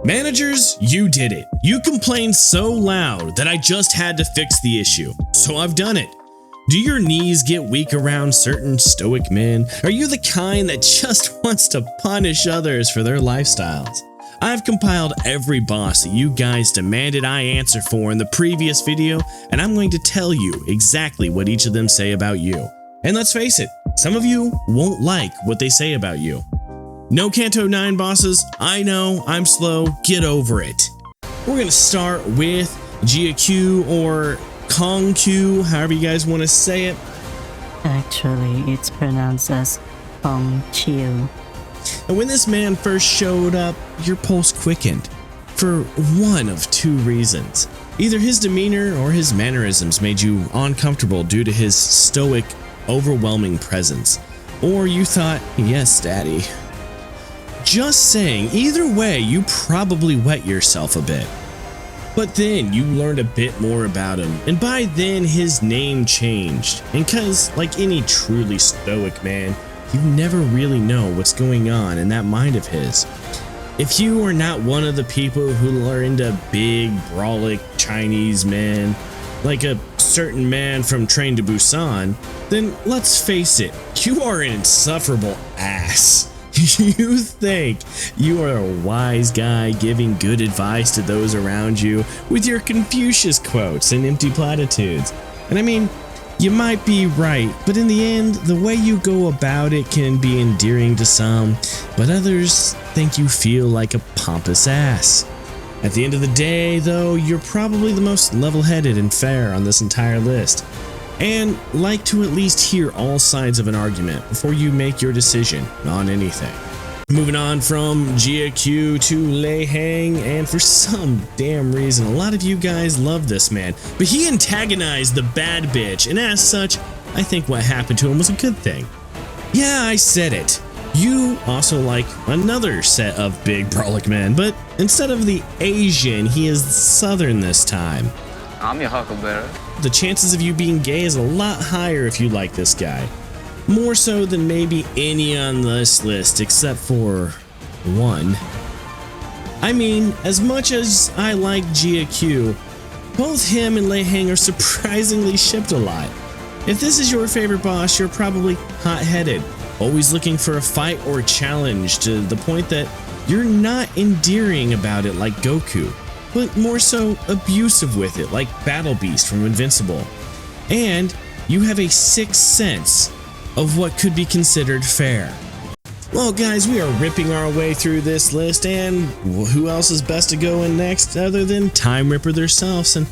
Managers, you did it. You complained so loud that I just had to fix the issue. So I've done it. Do your knees get weak around certain stoic men? Are you the kind that just wants to punish others for their lifestyles? I've compiled every boss that you guys demanded I answer for in the previous video, and I'm going to tell you exactly what each of them say about you. And let's face it, some of you won't like what they say about you. No Kanto 9 bosses, I know, I'm slow, get over it. We're gonna start with GQ or Kong-Q, however you guys want to say it. Actually, it's pronounced as Kong-Q. And when this man first showed up, your pulse quickened. For one of two reasons. Either his demeanor or his mannerisms made you uncomfortable due to his stoic, overwhelming presence. Or you thought, yes, daddy. Just saying, either way, you probably wet yourself a bit. But then you learned a bit more about him, and by then his name changed. And cause, like any truly stoic man, you never really know what's going on in that mind of his. If you are not one of the people who are into big, brolic Chinese men, like a certain man from Train to Busan, then let's face it, you are an insufferable ass. You think you are a wise guy giving good advice to those around you with your Confucius quotes and empty platitudes. And I mean, you might be right, but in the end, the way you go about it can be endearing to some, but others think you feel like a pompous ass. At the end of the day, though, you're probably the most level-headed and fair on this entire list, and like to at least hear all sides of an argument before you make your decision on anything. Moving on from GQ to Lehang, and for some damn reason, a lot of you guys love this man, but he antagonized the bad bitch, and as such, I think what happened to him was a good thing. Yeah, I said it. You also like another set of big brolic men, but instead of the Asian, he is Southern this time. I'm your huckleberry. The chances of you being gay is a lot higher if you like this guy. More so than maybe any on this list except for one. I mean, as much as I like GQ, both him and Lehang are surprisingly shipped a lot. If this is your favorite boss, you're probably hot-headed, always looking for a fight or challenge to the point that you're not endearing about it like Goku, but more so abusive with it like Battle Beast from Invincible. And you have a sixth sense of what could be considered fair. Well guys, we are ripping our way through this list, and who else is best to go in next other than Time Ripper themselves? And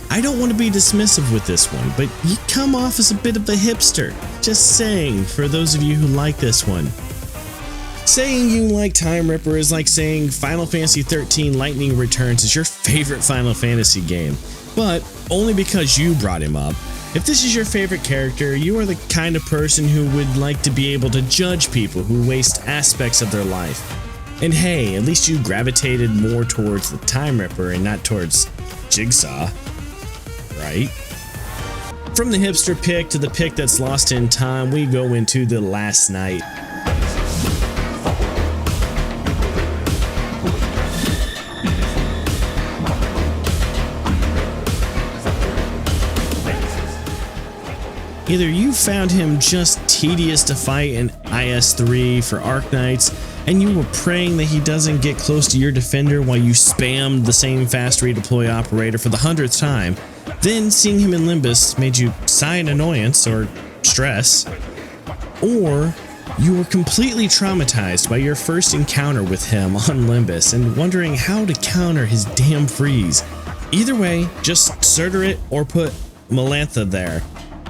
I don't want to be dismissive with this one, but you come off as a bit of a hipster. Just saying, for those of you who like this one. Saying you like Time Ripper is like saying Final Fantasy XIII Lightning Returns is your favorite Final Fantasy game, but only because you brought him up. If this is your favorite character, you are the kind of person who would like to be able to judge people who waste aspects of their life. And hey, at least you gravitated more towards the Time Ripper and not towards Jigsaw, right? From the hipster pick to the pick that's lost in time, we go into the last night. Either you found him just tedious to fight in IS-3 for Arknights, and you were praying that he doesn't get close to your defender while you spammed the same fast redeploy operator for the 100th time. Then seeing him in Limbus made you sigh in annoyance or stress. Or you were completely traumatized by your first encounter with him on Limbus and wondering how to counter his damn freeze. Either way, just Surtur it or put Melantha there.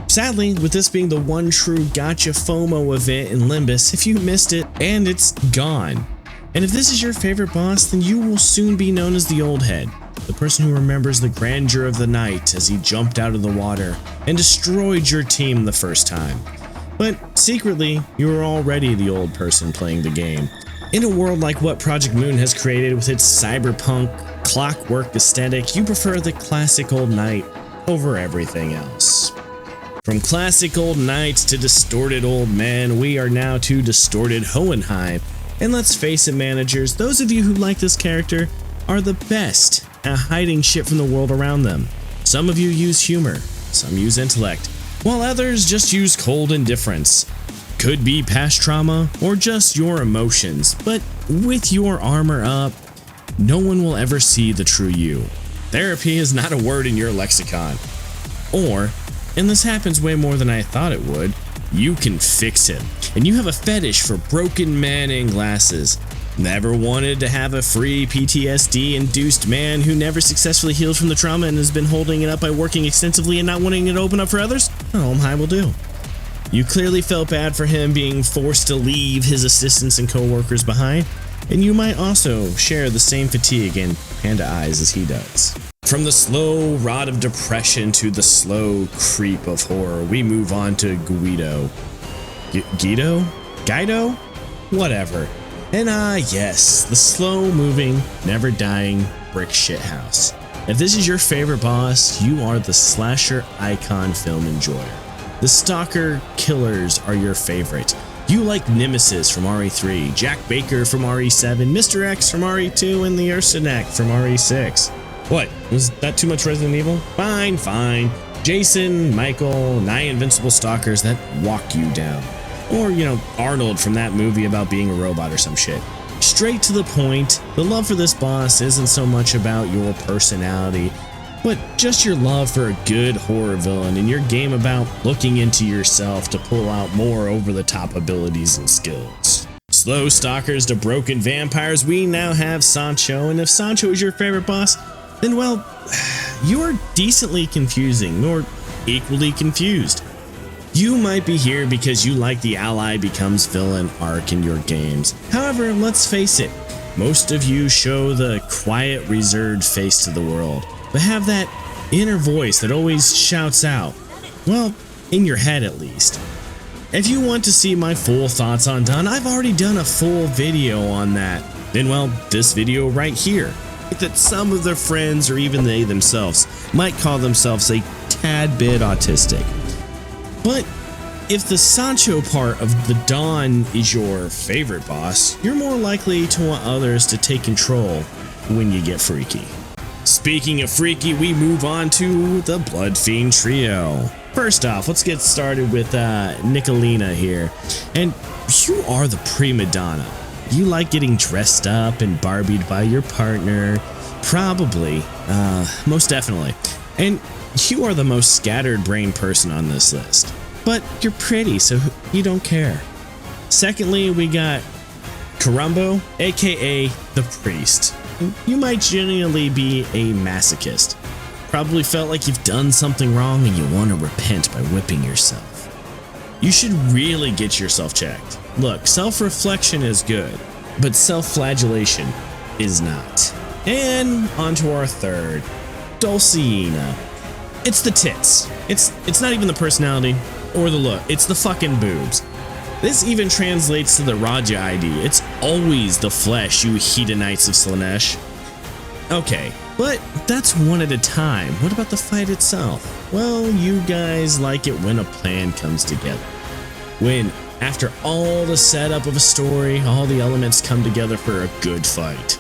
Sadly, with this being the one true Gotcha FOMO event in Limbus, if you missed it, and it's gone. And if this is your favorite boss, then you will soon be known as the Old Head, the person who remembers the grandeur of the night as he jumped out of the water and destroyed your team the first time. But secretly, you were already the old person playing the game. In a world like what Project Moon has created with its cyberpunk, clockwork aesthetic, you prefer the classic old knight over everything else. From classic old knights to distorted old men, we are now to distorted Hohenheim. And let's face it, managers, those of you who like this character are the best at hiding shit from the world around them. Some of you use humor, some use intellect, while others just use cold indifference. Could be past trauma or just your emotions, but with your armor up, no one will ever see the true you. Therapy is not a word in your lexicon. Or, and this happens way more than I thought it would, you can fix it, and you have a fetish for broken men and glasses. Never wanted to have a free PTSD-induced man who never successfully healed from the trauma and has been holding it up by working extensively and not wanting it to open up for others? Hohenheim will do. You clearly felt bad for him being forced to leave his assistants and co-workers behind, and you might also share the same fatigue and panda eyes as he does. From the slow rot of depression to the slow creep of horror, we move on to Guido. Guido? Guido? Whatever. And yes, the slow-moving, never-dying brick shithouse. If this is your favorite boss, you are the slasher icon film enjoyer. The stalker killers are your favorite. You like Nemesis from RE3, Jack Baker from RE7, Mr. X from RE2, and the Ursanek from RE6. What? Was that too much Resident Evil? Fine, fine. Jason, Michael, 9 invincible stalkers that walk you down. Or, you know, Arnold from that movie about being a robot or some shit. Straight to the point, the love for this boss isn't so much about your personality, but just your love for a good horror villain and your game about looking into yourself to pull out more over-the-top abilities and skills. Slow stalkers to broken vampires, we now have Sonichcho, and if Sonichcho is your favorite boss, then well, you're decently confusing, or equally confused. You might be here because you like the ally becomes villain arc in your games. However, let's face it, most of you show the quiet, reserved face to the world, but have that inner voice that always shouts out. Well, in your head at least. If you want to see my full thoughts on Dunn, I've already done a full video on that. Then well, this video right here. That some of their friends or even they themselves might call themselves a tad bit autistic. But if the Sonichcho part of the Dawn is your favorite boss, you're more likely to want others to take control when you get freaky. Speaking of freaky, we move on to the Blood Fiend trio. First off, let's get started with Nicolina here. And you are the prima donna. You like getting dressed up and Barbied by your partner. Probably. Most definitely. And you are the most scattered brain person on this list. But you're pretty, so you don't care. Secondly, we got Karumbo, aka the Priest. You might genuinely be a masochist. Probably felt like you've done something wrong and you want to repent by whipping yourself. You should really get yourself checked. Look, self-reflection is good, but self-flagellation is not. And on to our third, Dulcinea. It's the tits. It's not even the personality or the look, it's the fucking boobs. This even translates to the Raja ID. It's always the flesh, you hedonites of Slaanesh. Okay, but that's one at a time. What about the fight itself? Well, you guys like it when a plan comes together. When, after all the setup of a story, all the elements come together for a good fight.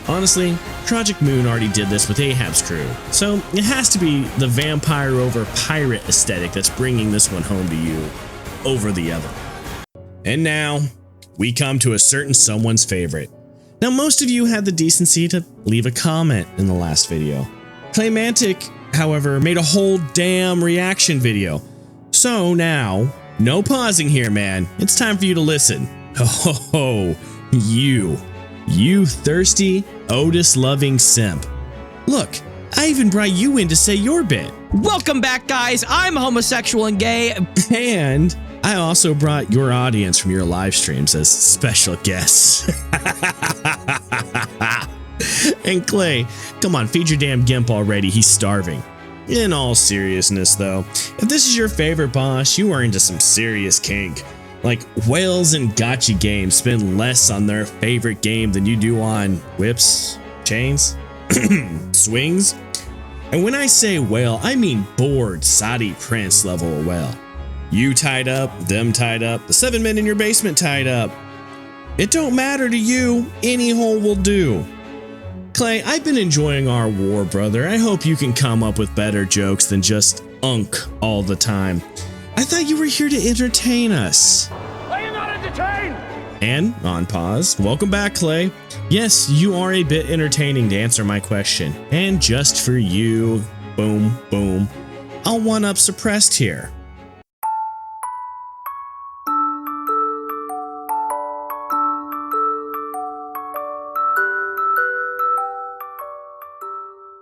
Honestly, Project Moon already did this with Ahab's crew, so it has to be the vampire over pirate aesthetic that's bringing this one home to you over the other. And now, we come to a certain someone's favorite. Now, most of you had the decency to leave a comment in the last video. Claymantic, however, made a whole damn reaction video. So now, no pausing here, man. It's time for you to listen. Oh, you thirsty, Otis-loving simp. Look, I even brought you in to say your bit. Welcome back, guys. I'm homosexual and gay. And I also brought your audience from your live streams as special guests. And Clay, come on, feed your damn gimp already. He's starving. In all seriousness, though, if this is your favorite boss, you are into some serious kink. Like, whales and gacha games spend less on their favorite game than you do on whips, chains, swings. And when I say whale, I mean bored Saudi Prince level whale. You tied up, them tied up, the 7 men in your basement tied up. It don't matter to you. Any hole will do. Clay, I've been enjoying our war, brother. I hope you can come up with better jokes than just unk all the time. I thought you were here to entertain us. Are you not entertained? And, on pause, welcome back, Clay. Yes, you are a bit entertaining to answer my question. And just for you, boom, boom, I'll one-up suppressed here.